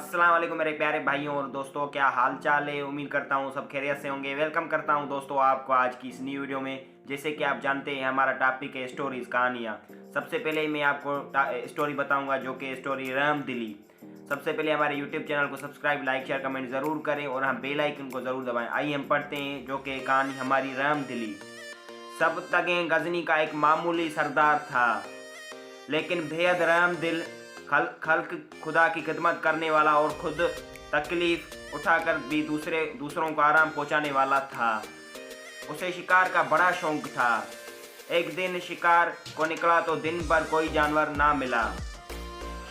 अस्सलाम वालेकुम मेरे प्यारे भाइयों और दोस्तों, क्या हाल चाल है। उम्मीद करता हूँ सब खैरियत से होंगे। वेलकम करता हूँ दोस्तों आपको आज की इस न्यू वीडियो में। जैसे कि आप जानते हैं हमारा टॉपिक है स्टोरीज, कहानियाँ। सबसे पहले मैं आपको स्टोरी बताऊँगा जो कि स्टोरी रहमदिली। सबसे पहले हमारे यूट्यूब चैनल को सब्सक्राइब, लाइक, शेयर, कमेंट ज़रूर करें और हम बेल आइकन को ज़रूर दबाएँ। आइए हम पढ़ते हैं जो कि कहानी हमारी रहमदिली। सब तगें गजनी का एक मामूली सरदार था, लेकिन बेहद रहमदिल, खल्क खुदा की खिदमत करने वाला और खुद तकलीफ उठाकर भी दूसरों को आराम पहुंचाने वाला था। उसे शिकार का बड़ा शौक था। एक दिन शिकार को निकला तो दिन भर कोई जानवर ना मिला।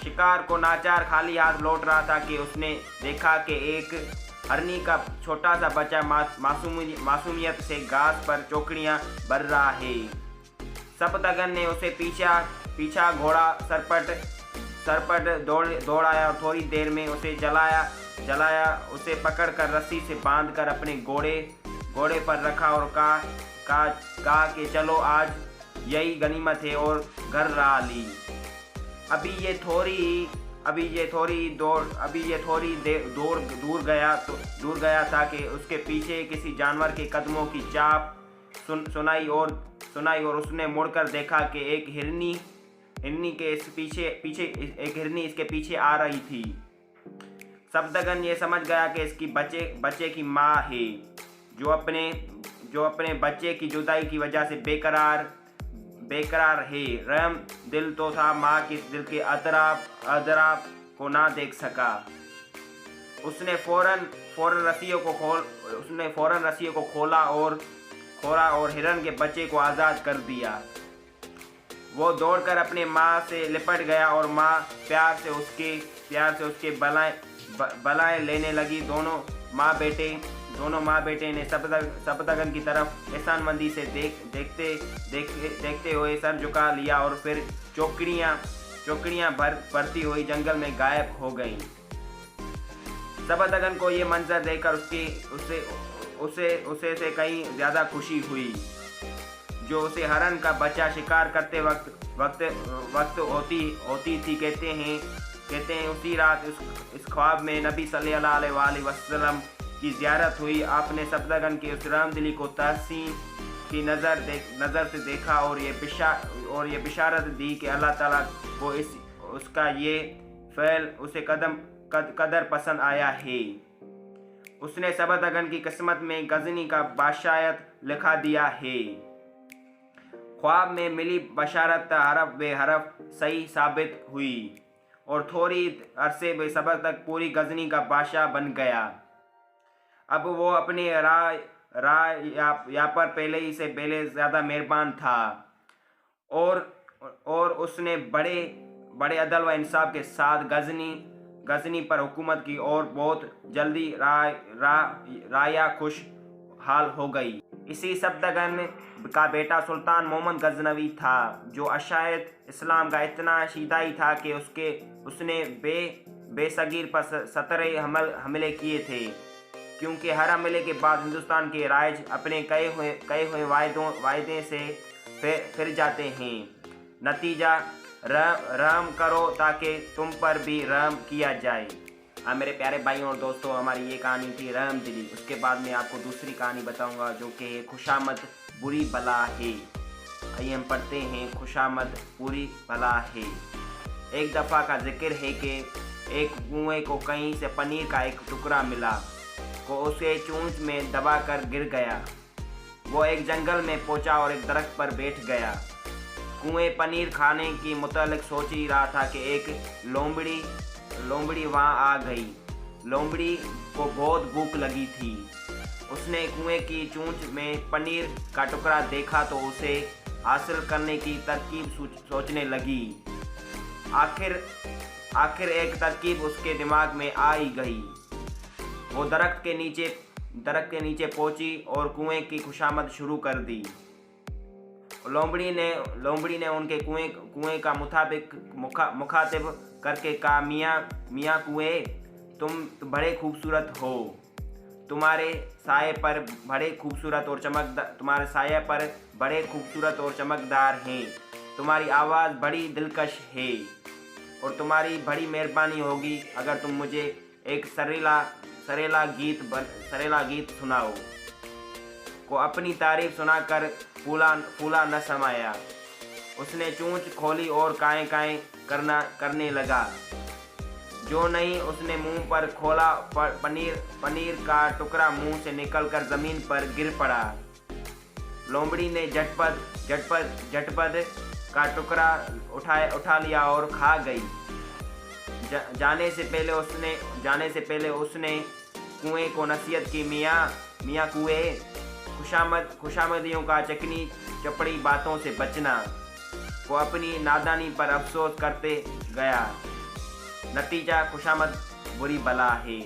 शिकार को नाचार खाली हाथ लौट रहा था कि उसने देखा कि एक हरनी का छोटा सा बच्चा मासूमियत से घास पर चौकड़ियां भर रहा है। सप्तगन ने उसे पीछा घोड़ा सरपट दौड़ाया और थोड़ी देर में उसे जलाया। उसे पकड़कर रस्सी से बांधकर अपने घोड़े पर रखा और कहा कि चलो आज यही गनीमत है और घर रहा ली। अभी ये थोड़ी दूर गया था कि उसके पीछे किसी जानवर के कदमों की चाप सुनाई और उसने मुड़कर देखा कि एक हिरनी इसके पीछे आ रही थी। सप्तगन ये समझ गया कि इसकी बच्चे की माँ है, जो अपने बच्चे की जुदाई की वजह से बेकरार है। रहम दिल तो था, माँ के दिल के अतराफ को ना देख सका। उसने फौरन रस्सियों को खोला और हिरन के बच्चे को आज़ाद कर दिया। वो दौड़कर अपने माँ से लिपट गया और माँ प्यार से उसके बलाएं लेने लगी। दोनों माँ बेटे ने सप्तगन की तरफ एहसानमंदी से देखते हुए सर झुका लिया और फिर चौकड़ियाँ भरती हुई जंगल में गायब हो गईं। सप्तगन को ये मंजर देखकर उसे से कहीं ज़्यादा खुशी हुई, जो उसे हरन का बच्चा शिकार करते वक्त होती थी। कहते हैं उसी रात इस ख्वाब में नबी सल्लल्लाहु अलैहि वसल्लम की ज़ियारत हुई। आपने सप्तगन की उस रहमदिली को तहसीन की नज़र से देखा और ये बिशारत दी कि अल्लाह ताला को उसका ये फ़ैल उसे कदर पसंद आया है। उसने सप्तगन की किस्मत में गजनी का बादशाहत लिखा दिया है। ख्वाब में मिली बशारत हरफ बे हरफ सही साबित हुई और थोड़ी अरसे में सप्तगन पूरी गजनी का बादशाह बन गया। अब वो अपने या पर पहले ज़्यादा मेहरबान था और उसने बड़े अदल व इंसाफ के साथ गजनी पर हुकूमत की और बहुत जल्दी राया खुश हाल हो गई। इसी सप्तगन का बेटा सुल्तान मोहम्मद गजनवी था, जो अशायद इस्लाम का इतना शीदाई था कि उसने बेसगीर पर 17 हमले किए थे, क्योंकि हर हमले के बाद हिंदुस्तान के राज अपने कहे हुए वायदे से फिर जाते हैं। नतीजा रहम करो ताकि तुम पर भी रहम किया जाए। मेरे प्यारे भाइयों और दोस्तों, हमारी ये कहानी थी रहमदिली। उसके बाद मैं आपको दूसरी कहानी बताऊंगा जो कि खुशामद बुरी बला है। आइए हम पढ़ते हैं। खुशामद बुरी बला है। एक दफ़ा का जिक्र है कि एक कुएं को कहीं से पनीर का एक टुकड़ा मिला को उसे चोंच में दबाकर गिर गया। वो एक जंगल में पहुंचा और एक दरख्त पर बैठ गया। कुएं पनीर खाने की मुतालिक सोच ही रहा था कि एक लोमड़ी वहाँ आ गई। लोमड़ी को बहुत भूख लगी थी। उसने कुएं की चोंच में पनीर का टुकड़ा देखा तो उसे हासिल करने की तरकीब सोचने लगी। आखिर एक तरकीब उसके दिमाग में आ ही गई। वो दरख्त के नीचे पहुंची और कुएं की खुशामद शुरू कर दी। लोमड़ी ने उनके कुएं का मुखातिब करके कहा, मियाँ कुएं, तुम बड़े खूबसूरत हो। तुम्हारे साये पर बड़े खूबसूरत और चमकदार हैं। तुम्हारी आवाज़ बड़ी दिलकश है। और तुम्हारी बड़ी मेहरबानी होगी अगर तुम मुझे एक सरेला गीत सुनाओ। को अपनी तारीफ सुनाकर फूला न समाया। उसने चोंच खोली और काएं काएं करने लगा। जो नहीं उसने मुंह पर खोला, पनीर का टुकड़ा मुंह से निकलकर जमीन पर गिर पड़ा। लोमड़ी ने झटपट का टुकड़ा उठा लिया और खा गई। जाने से पहले उसने कुएं को नसीहत की, मियाँ कुएं, खुशामदियों का चिकनी चपड़ी बातों से बचना। वो अपनी नादानी पर अफसोस करते गया। नतीजा खुशामद बुरी बला है।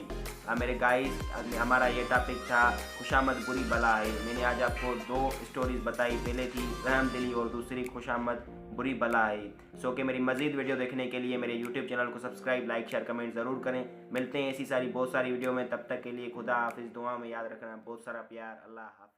मेरे गाइस, हमारा ये टॉपिक था खुशामद बुरी बला है। मैंने आज आपको 2 स्टोरीज बताई, पहले थी रहमदिली और दूसरी खुशामद बुरी बला है। सो कि मेरी मज़ीद वीडियो देखने के लिए मेरे यूट्यूब चैनल को सब्सक्राइब, लाइक, शेयर, कमेंट ज़रूर करें। मिलते हैं ऐसी बहुत सारी वीडियो में। तब तक के लिए खुदा हाफिज़। दुआ में याद रखना। बहुत सारा प्यार। अल्लाह हाफिज़।